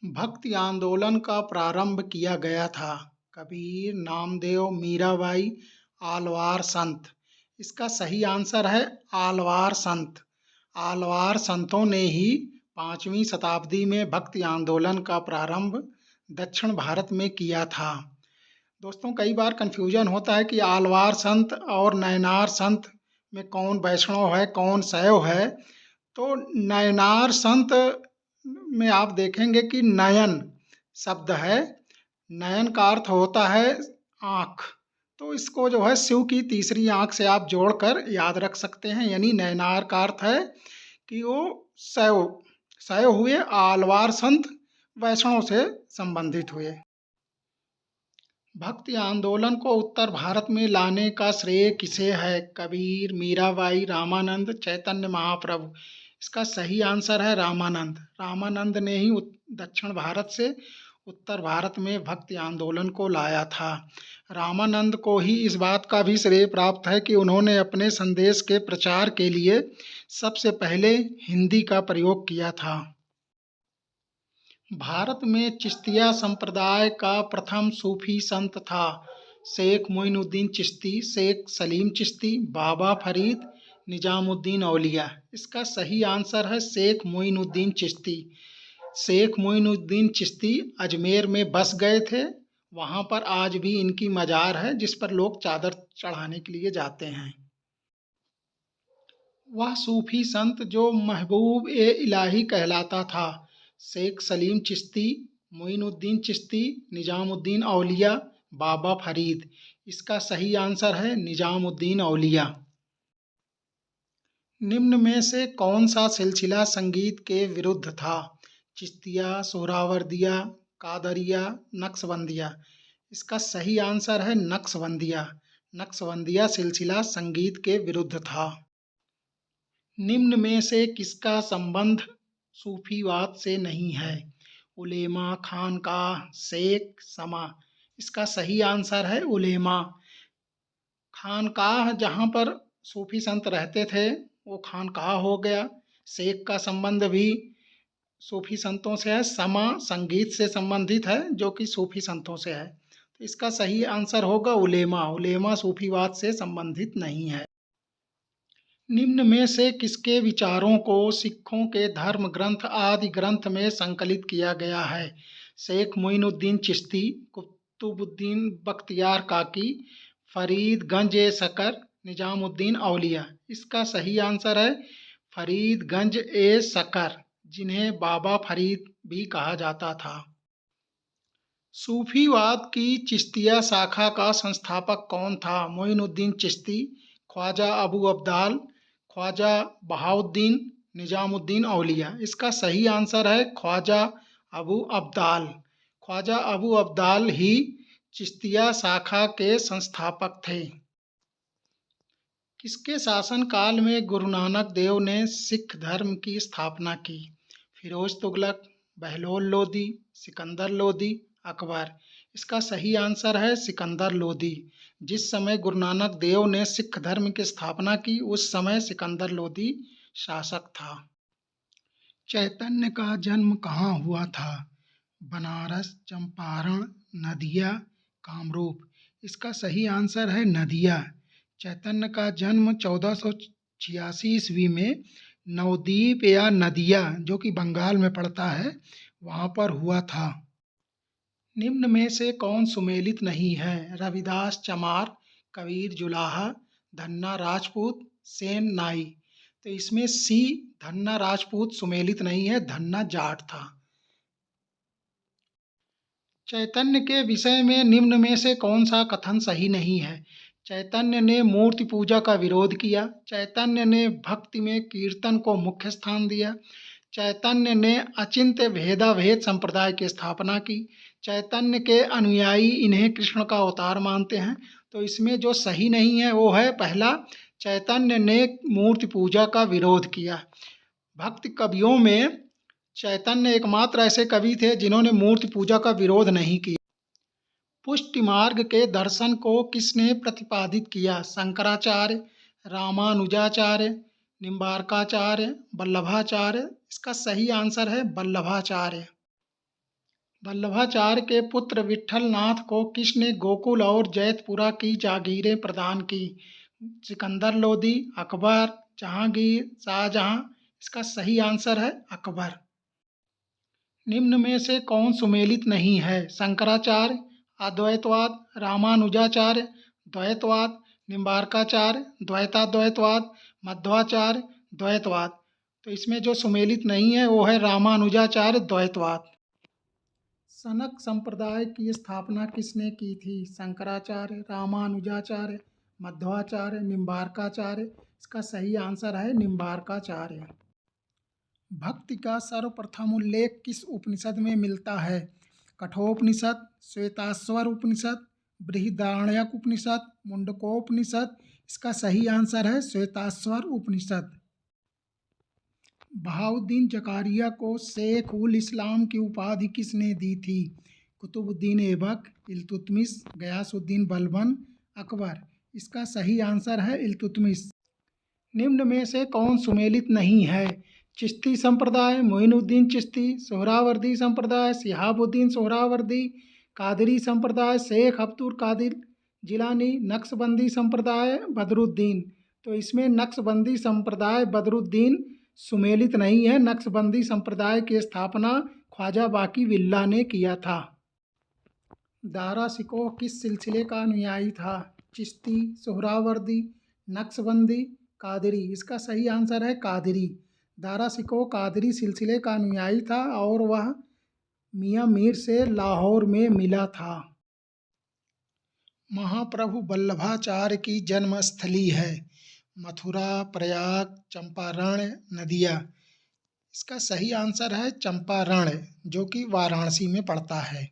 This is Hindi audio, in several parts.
भक्ति आंदोलन का प्रारंभ किया गया था। कबीर, नामदेव, मीराबाई, आलवार संत। इसका सही आंसर है आलवार संत। आलवार संतों ने ही 5वीं शताब्दी में भक्ति आंदोलन का प्रारंभ दक्षिण भारत में किया था। दोस्तों, कई बार कन्फ्यूजन होता है कि आलवार संत और नयनार संत में कौन वैष्णव है, कौन शैव है। तो नयनार संत में आप देखेंगे कि नयन शब्द है, नयन का अर्थ होता है आँख। तो इसको जो है शिव की तीसरी आँख से आप जोड़कर याद रख सकते हैं, यानी नयनार का अर्थ है कि वो शैव हुए। आलवार संत वैष्णव से संबंधित हुए। भक्ति आंदोलन को उत्तर भारत में लाने का श्रेय किसे है? कबीर, मीराबाई, रामानंद, चैतन्य महाप्रभु। इसका सही आंसर है रामानंद। रामानंद ने ही दक्षिण भारत से उत्तर भारत में भक्ति आंदोलन को लाया था। रामानंद को ही इस बात का भी श्रेय प्राप्त है कि उन्होंने अपने संदेश के प्रचार के लिए सबसे पहले हिंदी का प्रयोग किया था। भारत में चिश्तिया संप्रदाय का प्रथम सूफी संत था। शेख मोइनुद्दीन चिश्ती, शेख सलीम चिश्ती, बाबा फरीद, निजामुद्दीन औलिया। इसका सही आंसर है शेख मोइनुद्दीन चिश्ती। शेख मोइनुद्दीन चिश्ती अजमेर में बस गए थे। वहाँ पर आज भी इनकी मजार है जिस पर लोग चादर चढ़ाने के लिए जाते हैं। वह सूफी संत जो महबूब ए इलाही कहलाता था। शेख सलीम चिश्ती, मोइनुद्दीन चिश्ती, निजामुद्दीन औलिया, बाबा फरीद। इसका सही आंसर है निजामुद्दीन औलिया। निम्न में से कौन सा सिलसिला संगीत के विरुद्ध था? चिश्तिया, सोहरावर्दिया, कादरिया, नक्शबंदिया। इसका सही आंसर है नक्शबंदिया। नक्शबंदिया सिलसिला संगीत के विरुद्ध था। निम्न में से किसका संबंध सूफीवाद से नहीं है? उलेमा, खानकाह, शेख, समा। इसका सही आंसर है उलेमा। खानकाह जहाँ पर सूफी संत रहते थे वो खानकाह हो गया। शेख का संबंध भी सूफी संतों से है। समा संगीत से संबंधित है जो कि सूफी संतों से है। तो इसका सही आंसर होगा उलेमा। उलेमा सूफीवाद से संबंधित नहीं है। निम्न में से किसके विचारों को सिखों के धर्म ग्रंथ आदि ग्रंथ में संकलित किया गया है? शेख मोइनुद्दीन चिश्ती, कुतुबुद्दीन बख्तियार काकी, फरीद गंज ए सकर, निजामुद्दीन औलिया। इसका सही आंसर है फरीद गंज ए सकर, जिन्हें बाबा फरीद भी कहा जाता था। सूफीवाद की चिश्तिया शाखा का संस्थापक कौन था? मोइनुद्दीन चिश्ती, ख्वाजा अबू अब्दाल, ख्वाजा बहाउद्दीन, निजामुद्दीन औलिया। इसका सही आंसर है ख्वाजा अबू अब्दाल। ख्वाजा अबू अब्दाल ही चिश्तिया शाखा के संस्थापक थे। किसके शासनकाल में गुरु नानक देव ने सिख धर्म की स्थापना की? फिरोज तुगलक, बहलोल लोदी, सिकंदर लोदी, अकबर। इसका सही आंसर है सिकंदर लोदी। जिस समय गुरु नानक देव ने सिख धर्म की स्थापना की उस समय सिकंदर लोदी शासक था। चैतन्य का जन्म कहाँ हुआ था? बनारस, चंपारण, नदिया, कामरूप। इसका सही आंसर है नदिया। चैतन्य का जन्म 1486 ईस्वी में नवद्वीप या नदिया, जो कि बंगाल में पड़ता है, वहाँ पर हुआ था। निम्न में से कौन सुमेलित नहीं है? रविदास चमार, कबीर जुलाहा, धन्ना राजपूत, सेन नाई। तो इसमें सी धन्ना राजपूत सुमेलित नहीं है, धन्ना जाट था। चैतन्य के विषय में निम्न में से कौन सा कथन सही नहीं है? चैतन्य ने मूर्ति पूजा का विरोध किया। चैतन्य ने भक्ति में कीर्तन को मुख्य स्थान दिया। चैतन्य ने अचिंत्य भेदाभेद संप्रदाय की स्थापना की। चैतन्य के अनुयायी इन्हें कृष्ण का अवतार मानते हैं। तो इसमें जो सही नहीं है वो है पहला, चैतन्य ने मूर्ति पूजा का विरोध किया। भक्ति कवियों में चैतन्य एकमात्र ऐसे कवि थे जिन्होंने मूर्ति पूजा का विरोध नहीं किया। पुष्टि मार्ग के दर्शन को किसने प्रतिपादित किया? शंकराचार्य, रामानुजाचार्य, निम्बार्काचार्य, वल्लभाचार्य। इसका सही आंसर है वल्लभाचार्य। वल्लभाचार्य के पुत्र विट्ठल नाथ को किसने गोकुल और जैतपुरा की जागीरें प्रदान की? सिकंदर लोदी, अकबर, जहांगीर, शाहजहां। इसका सही आंसर है अकबर। निम्न में से कौन सुमेलित नहीं है? शंकराचार्य, अद्वैतवाद, रामानुजाचार्य, द्वैतवाद, निम्बार्काचार्य, द्वैताद्वैतवाद, मध्वाचार्य, द्वैतवाद। तो इसमें जो सुमेलित नहीं है वो है रामानुजाचार्य द्वैतवाद। सनक संप्रदाय की स्थापना किसने की थी? शंकराचार्य, रामानुजाचार्य, मध्वाचार्य, निम्बार्काचार्य। इसका सही आंसर है निम्बार्काचार्य। भक्ति का सर्वप्रथम उल्लेख किस उपनिषद में मिलता है? कठोपनिषद, श्वेताश्वर उपनिषद, बृहदारण्यक उपनिषद, मुंडकोपनिषद। इसका सही आंसर है श्वेताश्वर उपनिषद। बहाउद्दीन जकारिया को शेख उल इस्लाम की उपाधि किसने दी थी? कुतुबुद्दीन ऐबक, इल्तुतमिश, गयासुद्दीन बलबन, अकबर। इसका सही आंसर है इल्तुतमिश। निम्न में से कौन सुमेलित नहीं है? चिश्ती संप्रदाय, मोइनुद्दीन चिश्ती, सोहरावर्दी संप्रदाय, शिहाबुद्दीन सोहरावर्दी, कादरी संप्रदाय, शेख अब्दुल कादिर जिलानी, नक्शबंदी संप्रदाय, बदरुद्दीन। तो इसमें नक्शबंदी संप्रदाय बदरुद्दीन सुमेलित नहीं है। नक्शबंदी संप्रदाय की स्थापना ख्वाजा बाकी बिल्ला ने किया था। दारा शिकोह किस सिलसिले का अनुयायी था? चिश्ती, सोहरावर्दी, नक्शबंदी, कादरी। इसका सही आंसर है कादरी। दारा शिकोह कादरी सिलसिले का अनुयायी था और वह मियाँ मीर से लाहौर में मिला था। महाप्रभु वल्लभाचार्य की जन्मस्थली है मथुरा, प्रयाग, चंपारण, नदिया। इसका सही आंसर है चंपारण, जो कि वाराणसी में पड़ता है।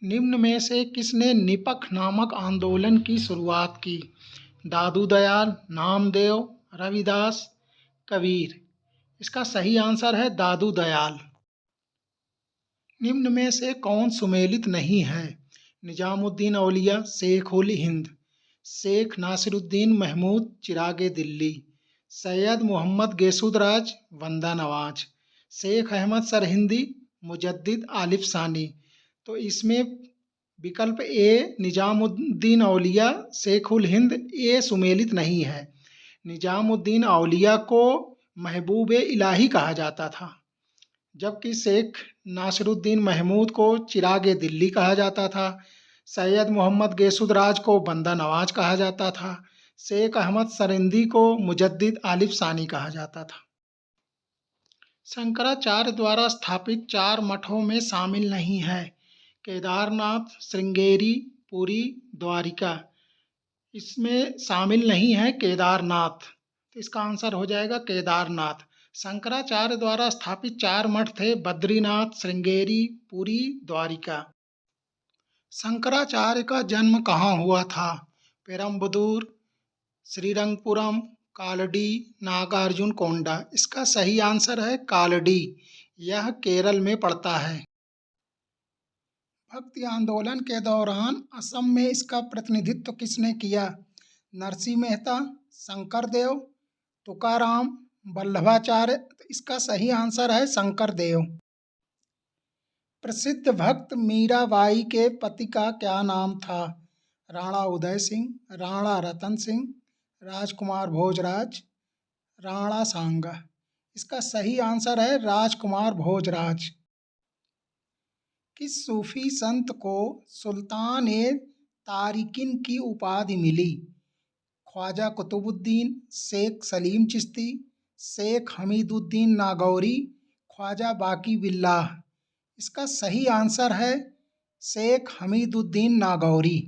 निम्न में से किसने निपख नामक आंदोलन की शुरुआत की? दादू दयाल, नामदेव, रविदास, कबीर। इसका सही आंसर है दादू दयाल। निम्न में से कौन सुमेलित नहीं है? निजामुद्दीन औलिया, शेख उल हिंद, शेख नासिरुद्दीन महमूद, चिरागे दिल्ली, सैयद मोहम्मद गेसुदराज, वंदा नवाज, शेख अहमद सरहिंदी, मुजद्दिद आलिफ सानी। तो इसमें विकल्प ए निजामुद्दीन औलिया, शेख उल हिंद, ये सुमेलित नहीं है। निजामुद्दीन औलिया को महबूब इलाही कहा जाता था, जबकि शेख नासिरुद्दीन महमूद को चिरागे दिल्ली कहा जाता था। सैयद मोहम्मद गेसुदराज को बंदा नवाज कहा जाता था। शेख अहमद सरहिंदी को मुजद्दिद आलिफ सानी कहा जाता था। शंकराचार्य द्वारा स्थापित 4 मठों में शामिल नहीं है। केदारनाथ, श्रृंगेरी, पुरी, द्वारिका। इसमें शामिल नहीं है केदारनाथ, तो इसका आंसर हो जाएगा केदारनाथ। शंकराचार्य द्वारा स्थापित 4 मठ थे बद्रीनाथ, श्रृंगेरी, पुरी, द्वारिका। शंकराचार्य का जन्म कहाँ हुआ था? पेरम्बदूर, श्रीरंगपुरम, कालडी, नागार्जुन कोंडा। इसका सही आंसर है कालडी, यह केरल में पड़ता है। भक्ति आंदोलन के दौरान असम में इसका प्रतिनिधित्व किसने किया? नरसिंह मेहता, शंकरदेव, तुकाराम, वल्लभाचार्य। इसका सही आंसर है शंकरदेव। प्रसिद्ध भक्त मीराबाई के पति का क्या नाम था? राणा उदय सिंह, राणा रतन सिंह, राजकुमार भोजराज, राणा सांगा। इसका सही आंसर है राजकुमार भोजराज। किस सूफी संत को सुल्तान ए तारिकिन की उपाधि मिली? ख्वाजा कुतुबुद्दीन, शेख सलीम चिश्ती, शेख हमीदुद्दीन नागौरी, ख्वाजा बाकी बिल्लाह। इसका सही आंसर है शेख हमीदुद्दीन नागौरी।